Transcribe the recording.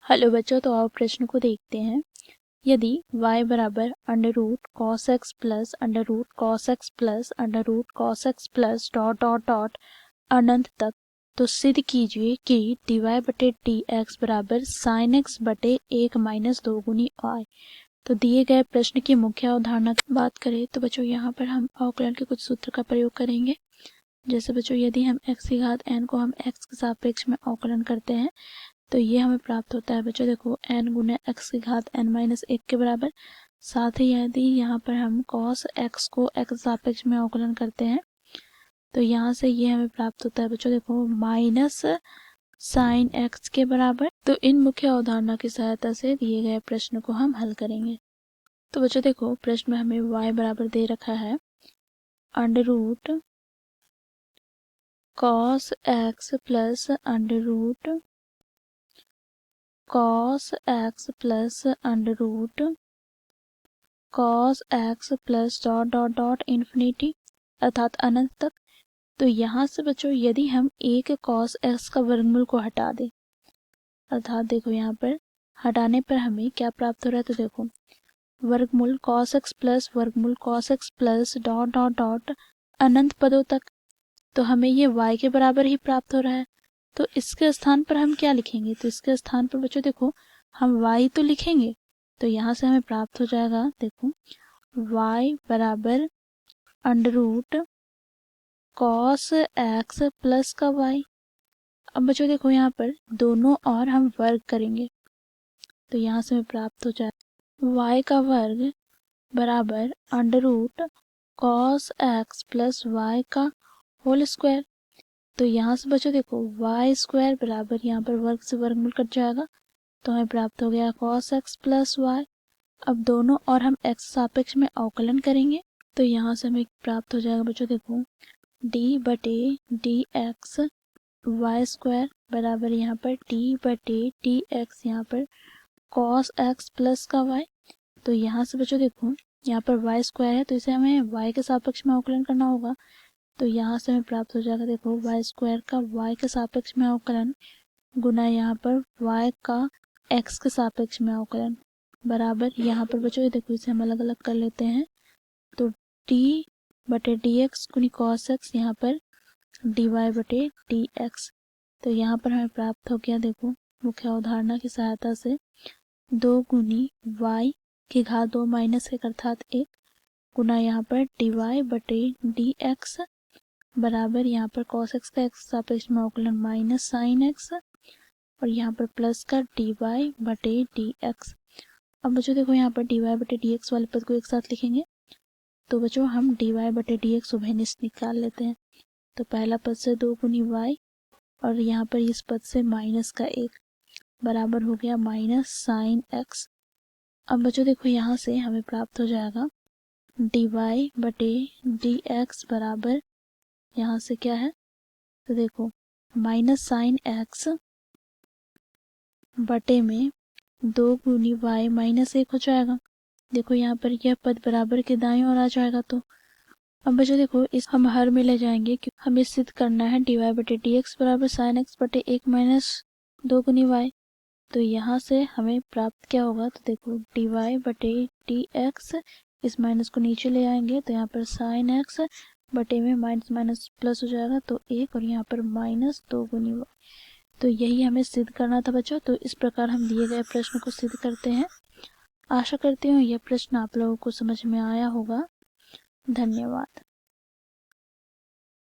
Hello बच्चों, तो आओ प्रश्न को देखते हैं। यदि y बराबर under root cos x plus under root cos x plus under root cos x plus dot dot dot अनंत तक, तो सिद्ध कीजिए कि dy बटे डी एक्स बराबर साइन एक्स बटे 1 माइनस 2 गुनी y। तो दिए गए प्रश्न की मुख्य अवधारणा की बात करें तो बच्चों यहाँ पर हम अवकलन के कुछ सूत्र का प्रयोग करेंगे। जैसे बच्चों यदि हम x की घात n को हम x के सापेक्ष में अवकलन करते हैं तो ये हमें प्राप्त होता है बच्चों, देखो n गुना x की घात n माइनस 1 के बराबर। साथ ही यदि यहाँ पर हम cos x को x सापेक्ष में अवकलन करते हैं तो यहाँ से ये हमें प्राप्त होता है बच्चों, देखो माइनस साइन x के बराबर। तो इन मुख्य अवधारणा की सहायता से दिए गए प्रश्न को हम हल करेंगे। तो बच्चों देखो प्रश्न में हमें y बराबर दे रखा है under root cos x plus under root cos x plus under root cos x plus dot dot dot infinity अर्थात अनंत तक। तो यहाँ से बच्चों यदि हम एक cos x का वर्गमूल को हटा दें, अर्थात देखो यहाँ पर हटाने पर हमें क्या प्राप्त हो रहा है, तो देखो वर्गमूल cos x plus dot dot dot अनंत पदों तक, तो हमें ये y के बराबर ही प्राप्त हो रहा है। तो इसके स्थान पर हम क्या लिखेंगे, तो इसके स्थान पर बच्चों देखो हम y तो लिखेंगे। तो यहाँ से हमें प्राप्त हो जाएगा, देखो y बराबर under root cos x plus का y। अब बच्चों देखो यहाँ पर दोनों और हम वर्ग करेंगे तो यहाँ से हमें प्राप्त हो जाएगा y का वर्ग बराबर under root cos x plus y का होल स्क्वायर। तो यहाँ से बच्चों देखो वाई स्क्वायर बराबर यहाँ पर वर्ग से वर्गमूल कट जाएगा तो हमें प्राप्त हो गया cos x प्लस वाई। अब दोनों और हम x सापेक्ष में अवकलन करेंगे तो यहाँ से हमें प्राप्त हो जाएगा बच्चों, देखो d बटे डी एक्स वाई स्क्वायर बराबर यहाँ पर d बटे डी एक्स यहाँ पर cos x प्लस का y। तो यहाँ से बच्चों देखो यहाँ पर y स्क्वायर है तो इसे हमें y के सापेक्ष में अवकलन करना होगा। तो यहाँ से हमें प्राप्त हो जाएगा, देखो वाई स्क्वायर का y के सापेक्ष में अवकलन गुना यहाँ पर y का x के सापेक्ष में अवकलन बराबर यहाँ पर बच्चों देखो इसे हम अलग अलग कर लेते हैं। तो d बटे डी एक्स गुनी कॉस एक्स यहाँ पर dy बटे डी एक्स। तो यहाँ पर हमें प्राप्त हो गया, देखो मुख्य अवधारणा की सहायता से 2 गुनी y की घात 2 माइनस 1 अर्थात 1 गुना यहाँ पर dy बटे डी एक्स बराबर यहाँ पर cos x का x सापेक्ष में अवकलन माइनस साइन x और यहाँ पर प्लस का dy बटे डी एक्स। अब बच्चों देखो यहाँ पर dy बटे डी एक्स वाले पद को एक साथ लिखेंगे तो बच्चों हम dy बटे डी एक्स उभयनिष्ठ निकाल लेते हैं। तो पहला पद से 2 गुनी y और यहाँ पर इस पद से माइनस का 1 बराबर हो गया माइनस साइन x। अब बच्चों देखो यहाँ से हमें प्राप्त हो जाएगा dy बटे डी एक्स बराबर यहाँ से क्या है, तो देखो माइनस साइन x बटे में 2 गुनी y माइनस 1 हो जाएगा। देखो यहाँ पर यह पद बराबर के दाएं ओर आ जाएगा। तो अब बच्चों देखो इस हम हर में ले जाएंगे क्योंकि हमें सिद्ध करना है dy बटे डी एक्स बराबर साइन x बटे 1 माइनस 2 गुनी y। तो यहाँ से हमें प्राप्त क्या होगा, तो देखो dy बटे डी एक्स इस माइनस को नीचे ले आएंगे तो यहाँ पर साइन x बटे में माइनस माइनस प्लस हो जाएगा तो 1 और यहाँ पर माइनस 2 गुनी y। तो यही हमें सिद्ध करना था बच्चों। तो इस प्रकार हम दिए गए प्रश्न को सिद्ध करते हैं। आशा करती हूँ यह प्रश्न आप लोगों को समझ में आया होगा। धन्यवाद।